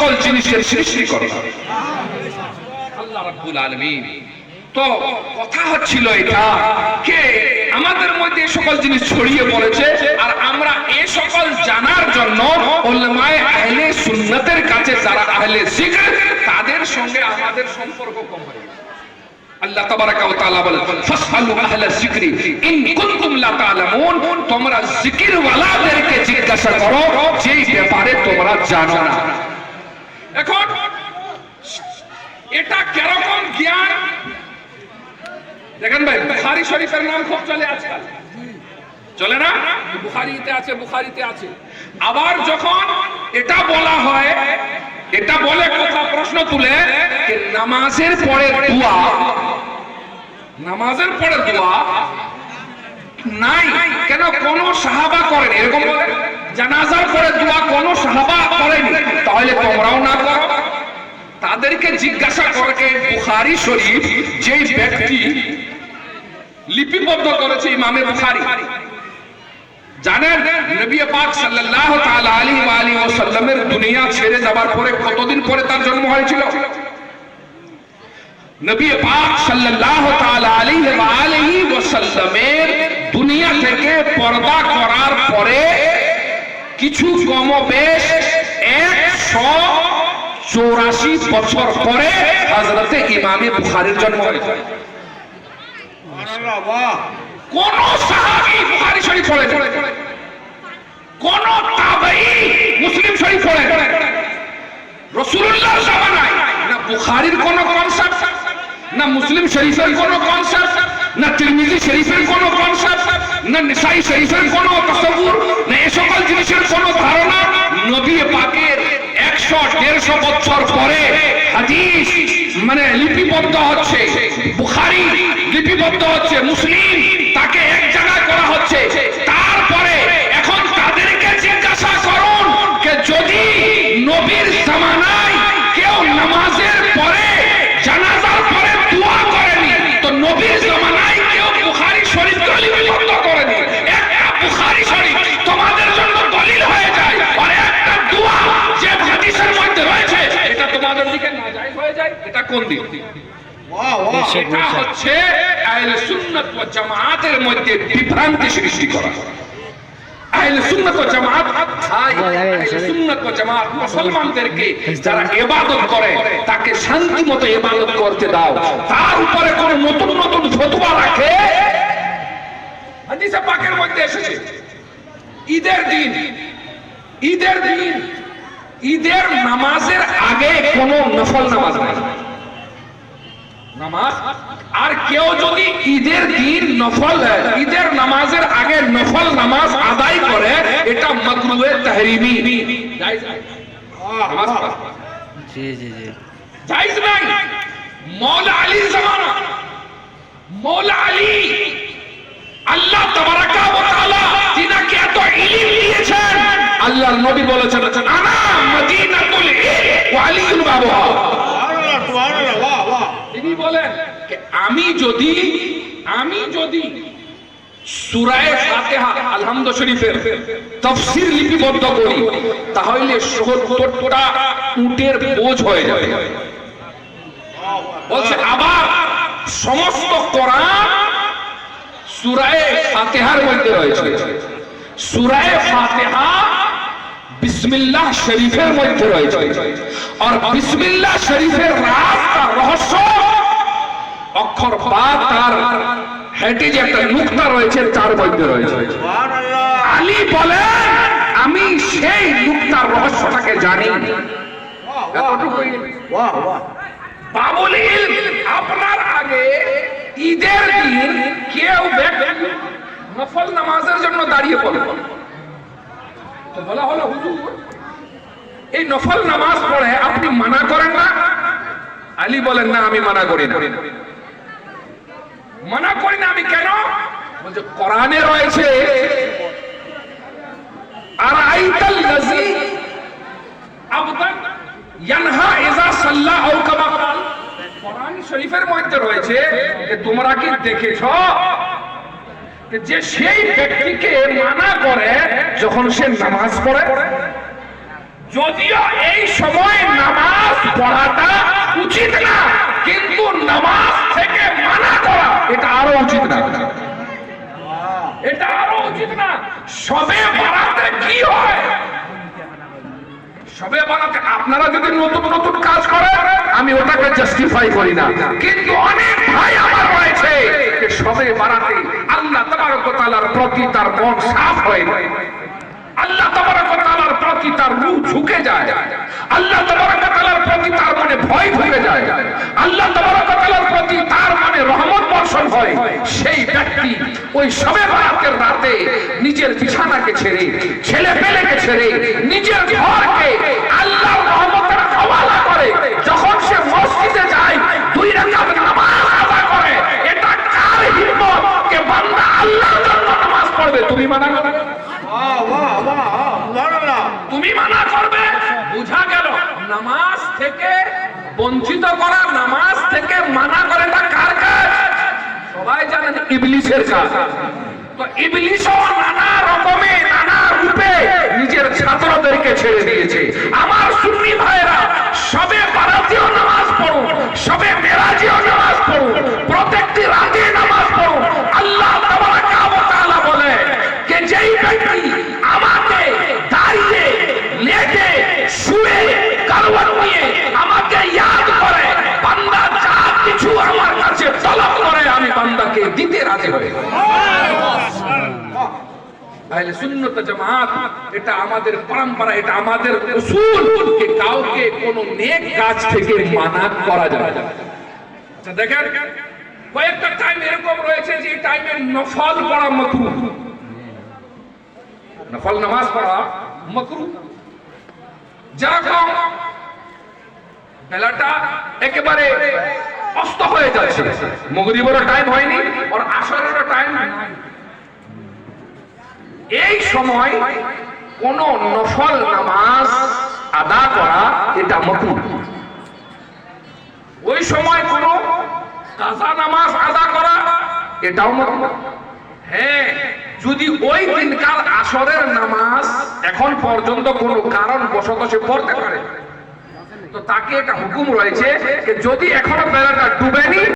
সকল জিনিসের সৃষ্টি করে আল্লাহ রাব্বুল আলামিন। তো কথা হচ্ছিল এটা কে আমাদের মধ্যে এই সকল জিনিস ছড়িয়ে পড়েছে, আর আমরা এই সকল জানার জন্য উলামায়ে আহলে সুন্নাতের কাছে যারা আহলে জিকর তাদের সঙ্গে আমাদের সম্পর্ক কম হয়ে গেছে। আল্লাহ তাবারাকা ওয়া তাআলা বলেন ফাসআলু আহলা যিকরি ইন কুনতুম লা তা'লামুন, তোমরা জিকির ওয়ালাদেরকে জিজ্ঞাসা করো যেই ব্যাপারে তোমরা জানো না। এখন এটা কিরকম জ্ঞান দেখেন ভাই, বুখারী শরীফের নাম খুব চলে আজকাল, চলে না? বুখারীতে আছে। আবার যখন এটা বলা হয়, এটা বলে কথা প্রশ্ন তুলে যে নামাজের পরে দোয়া নাই কেন, কোন সাহাবা করেন? এরকম বলে জানাজার পরে দোয়া কোন সাহাবা করেনি, তাহলে তোমরাও না করো। তাদেরকে জিজ্ঞাসা করে বুখারী শরীফ যে ব্যক্তি লিপিবদ্ধ করেছে ইমামে বুখারী, জানেন নবী পাক সাল্লাল্লাহু তাআলা আলাইহি ওয়া আলিহি ওয়াসাল্লামের দুনিয়া ছেড়ে যাবার পরে কতদিন পরে তার জন্ম হয়েছিল? নবী পাক সাল্লাল্লাহু তাআলা আলাইহি ওয়া আলিহি ওয়াসাল্লামের দুনিয়া থেকে পর্দা করার পরে কিছু কম বেশ 184 বছর পরে হযরতে ইমামে বুখারীর জন্ম হয়েছে। কোন সাহাবী বুখারী শরীফ পড়ে, কোন তাবেঈ মুসলিম শরীফ পড়ে? রাসূলুল্লাহর জামানায় না বুখারীর কোন কনসেপ্ট, না মুসলিম শরীফের কোন কনসেপ্ট, না তিরমিজি শরীফের কোন কনসেপ্ট, না নিসাই শরীফের কোন তাসাব্বুর, না এই সকল জিনিসের কোন ধারণা। নবী পাকের 100-150 বছর পরে হাদিস মানে লিপিবদ্ধ হচ্ছে, বুখারী লিপিবদ্ধ হচ্ছে, মুসলিম তাকে এক জায়গায় করা হচ্ছে। তারপরে এখন তাদেরকে জিজ্ঞাসা করুন যে যদি নবীর জামানায় কেউ নামাজের পরে জানাজার পরে দোয়া করেনি, তো নবীর জামানায় কেউ বুখারী শরীফকে লিপিবদ্ধ করেনি। একটা বুখারী শরীফ তোমাদের জন্য দলিল হয়ে যায়, আর একটা দোয়া যে হাদিসের মধ্যে রয়েছে এটা তোমাদের দিকে নাজায়েজ হয়ে যায়। এটা কোন দিক? এটা হচ্ছে আহলে সুন্নাত ওয়াল জামাতের মধ্যে বিভ্রান্তি সৃষ্টি করা। আহলে সুন্নাত ওয়াল জামাত মুসলমানদেরকে যারা ইবাদত করে তাকে শান্তিমতো ইবাদত করতে দাও, তার উপরে কোন নতুন নতুন ফতোয়া রাখে। হাদিসে পাকের মধ্যে এসেছে ঈদের নামাজের আগে কোনো নফল নামাজ নাই। নামাজ আর কেউ যদি ঈদের দিন ঈদের নামাজের আগে নফল নামাজ আদায় করে এটা মাকরুহে তাহরিমি, জায়েজ জায়েজ নাই। মওলা আলীর জামানা, মওলা আলী আল্লাহ তাবারাকা ওয়া তাআলা তিনাকে এত ইলম দিয়েছেন, আল্লাহর নবী বলেছেন আনা মদিনাতুল ইলম ওয়া আলীউল বাবুহা। তিনি বলেন আমি যদি সূরা ফাতিহা আলহামদু শরীফের তাফসীর লিপিবদ্ধ করি তাহলে ৭০টা উটের বোঝ হয়ে যাবে। বলছে আবার সমস্ত কোরআন সূরা ফাতিহার মধ্যে রয়েছে। সূরা ফাতিহা বিসমিল্লাহ শরীফের মধ্যে রয়েছে, আর বিসমিল্লাহ শরীফের রহস্য অক্ষর বা তার হেঁটে যে একটা নুকতা রয়েছে তার মধ্যে রয়েছে। আলী বলেন আমি সেই নুকতার রহস্যটাকে জানি। বাবুল ইলম আপনার আগে ঈদের দিন কেউ নফল নামাজের জন্য দাঁড়িয়ে পড়ে, তো বলা হলো হুজুর এই নফল নামাজ পড়ে আপনি মানা করেন না? আলী বলেন না আমি মানা করি না। আমি কেন? বলছে কোরআনে রয়েছে আর আইতাল লাযী আবদান ইয়ানহা ইযা সাল্লা আও কামা কাল। কোরআন শরীফের মধ্যে রয়েছে যে তোমরা কি দেখেছো যে সেই ব্যক্তিকে মানা করে যখন সে নামাজ পড়ে? যদিও এই সময় নামাজ পড়াটা উচিত না, কিন্তু নামাজ থেকে মানা করা এটা আরো উচিত না, এটা আরো উচিত না। সবে বারাতে কি হয়, সবে বারাতে আপনারা যদি নতুন নতুন কাজ করেন আমি ওটাকে জাস্টিফাই করি না, কিন্তু অনেক ভাই আমার রয়েছে সবে বারাতে আল্লাহ তাবারক ওয়া তাআলার প্রতি তার মন সাফ হয়ে যায়, আল্লাহ তাবারক ওয়া তাআলার প্রতি তার রূহ ঝুঁকে যায়, আল্লাহ তাবারক ওয়া তাআলার প্রতি তার মনে ভয় ঢুকে যায়, আল্লাহ তাবারক ওয়া তাআলার প্রতি তার মনে রহমত বর্ষণ হয়। সেই ব্যক্তি ওই শবে বরাতের রাতে নিজের বিছানাকে ছেড়ে, ছেলেপেলেকে ছেড়ে, নিজের ঘরকে আল্লাহর রহমতের হওয়ালা করে যখন সে মসজিদে যায় 2 রাকাত নামাজ আদা করে, এটা কার হিম্মত কে বান্দা আল্লাহর জন্য নামাজ পড়বে? তুমি মানা করবে, তুমি মানা করবে? বুঝা গেল নামাজ থেকে বঞ্চিত করা, নামাজ থেকে মানা করে তা কার কাজ? সবাই জানেন ইবলিসের কাজ। তো ইবলিসও নানা রকমে নানা রূপে নিজের ছাত্রদেরকে ছেড়ে দিয়েছে। আমার সুন্নি ভাইরা সবে বারাতেও নামাজ পড়ুন, সবে মেরাজেও নামাজ পড়ুন, প্রত্যেকটি রাতে নামাজ পড়ুন। আল্লাহ তাবারাকা ওয়া তাআলা বলে যে যেই ব্যক্তি আমাকে দাঁড়িয়ে, লেটে, শুয়ে, কারওয়াট নিয়ে আমাকে ইয়াদ করে, বান্দা যা কিছু আমার কাছে তলব করে আমি বান্দাকে দিতে রাজি হই। আহলে সুন্নাত ওয়াল জামাত এটা আমাদের পরম্পরা, এটা আমাদের উসুল যে কাউকে কোন নেক কাজ থেকে মানা করা যাবে না। আচ্ছা দেখেন, কয়েকটা টাইম এরকম রয়েছে যে টাইমে নফল পড়া মাকরুহ, নফল নামাজ পড়া মাকরুহ। যেরকম বেলাটা একেবারে অস্ত হয়ে যাচ্ছে, মাগরিবেরও টাইম হয়নি আর আসরেরও টাইম হয়নি, এই সময় কোন নফল নামাজ আদা করা এটা মাকরুহ। ওই সময় কোন কাজা নামাজ আদা করা এটাও মাকরুহ। হ্যাঁ, যদি ওই দিনকার আসরের নামাজ এখন পর্যন্ত কোনো কারণ বশত সে পড়তে পারে তো তাকে একটা হুকুম রয়েছে যে যদি এখনো বেলাটা ডুবেনি